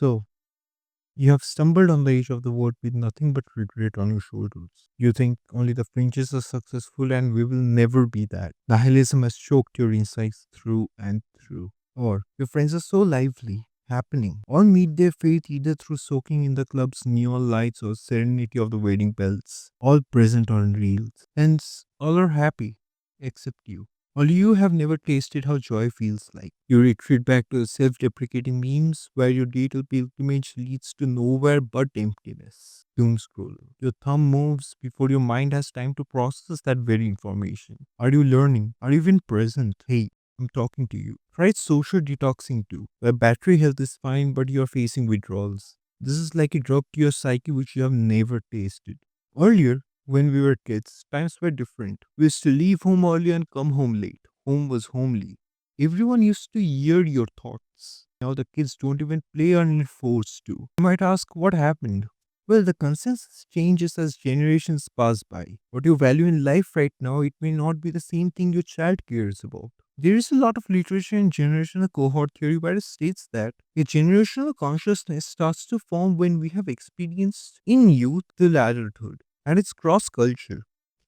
So, you have stumbled on the edge of the world with nothing but regret on your shoulders. You think only the fringes are successful and we will never be that. Nihilism has choked your insides through and through. Or your friends are so lively, happening. All meet their fate either through soaking in the club's neon lights or serenity of the wedding bells. All present on reels. Hence, all are happy, except you. Only you have never tasted how joy feels like. You retreat back to the self deprecating memes where your digital pilgrimage leads to nowhere but emptiness. Doomscrolling. Your thumb moves before your mind has time to process that very information. Are you learning? Are you even present? Hey, I'm talking to you. Try social detoxing too, where battery health is fine but you're facing withdrawals. This is like a drug to your psyche which you have never tasted. Earlier, when we were kids, times were different. We used to leave home early and come home late. Home was homely. Everyone used to hear your thoughts. Now the kids don't even play unless forced to. You might ask what happened. Well, the consensus changes as generations pass by. What you value in life right now, it may not be the same thing your child cares about. There is a lot of literature in generational cohort theory where it states that a generational consciousness starts to form when we have experienced in youth till adulthood, and it's cross culture.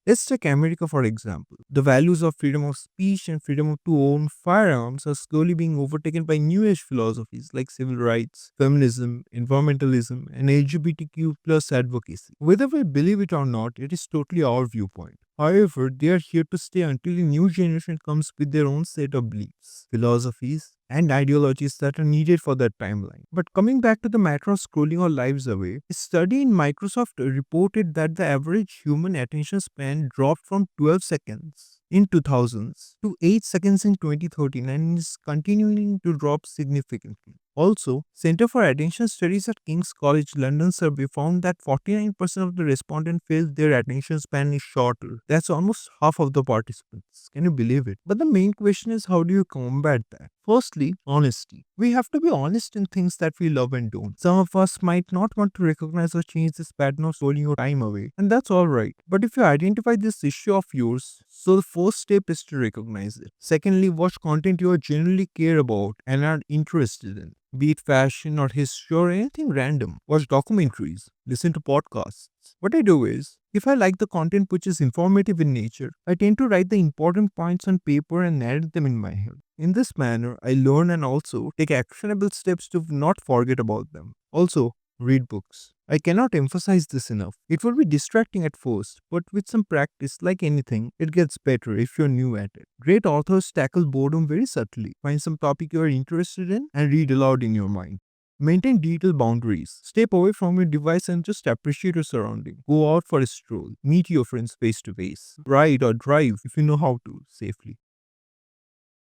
Let's take America for example. The values of freedom of speech and freedom to own firearms are slowly being overtaken by new age philosophies like civil rights, feminism, environmentalism, and LGBTQ plus advocacy. Whether we believe it or not, it is totally our viewpoint. However, they are here to stay until a new generation comes with their own set of beliefs, philosophies, and ideologies that are needed for that timeline. But coming back to the matter of scrolling our lives away, a study in Microsoft reported that the average human attention span dropped from 12 seconds in 2000s to 8 seconds in 2013 and is continuing to drop significantly. Also, Center for Attention Studies at King's College London survey found that 49% of the respondents felt their attention span is shorter. That's almost half of the participants. Can you believe it? But the main question is, how do you combat that? Firstly, honesty. We have to be honest in things that we love and don't. Some of us might not want to recognize or change this pattern of scrolling your time away, and that's alright. But if you identify this issue of yours, so the first step is to recognize it. Secondly, watch content you genuinely care about and are interested in, be it fashion or history or anything random. Watch documentaries, listen to podcasts. What I do is, if I like the content which is informative in nature, I tend to write the important points on paper and narrate them in my head. In this manner, I learn and also take actionable steps to not forget about them. Also, read books. I cannot emphasize this enough. It will be distracting at first, but with some practice, like anything, it gets better if you're new at it. Great authors tackle boredom very subtly. Find some topic you are interested in and read aloud in your mind. Maintain digital boundaries. Step away from your device and just appreciate your surrounding. Go out for a stroll. Meet your friends face to face. Ride or drive if you know how to safely.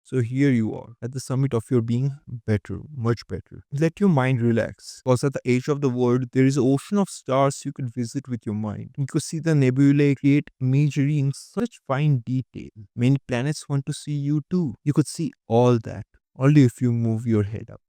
So here you are at the summit of your being better, much better. Let your mind relax. Because at the edge of the world, there is an ocean of stars you could visit with your mind. You could see the nebulae create imagery in such fine detail. Many planets want to see you too. You could see all that only if you move your head up.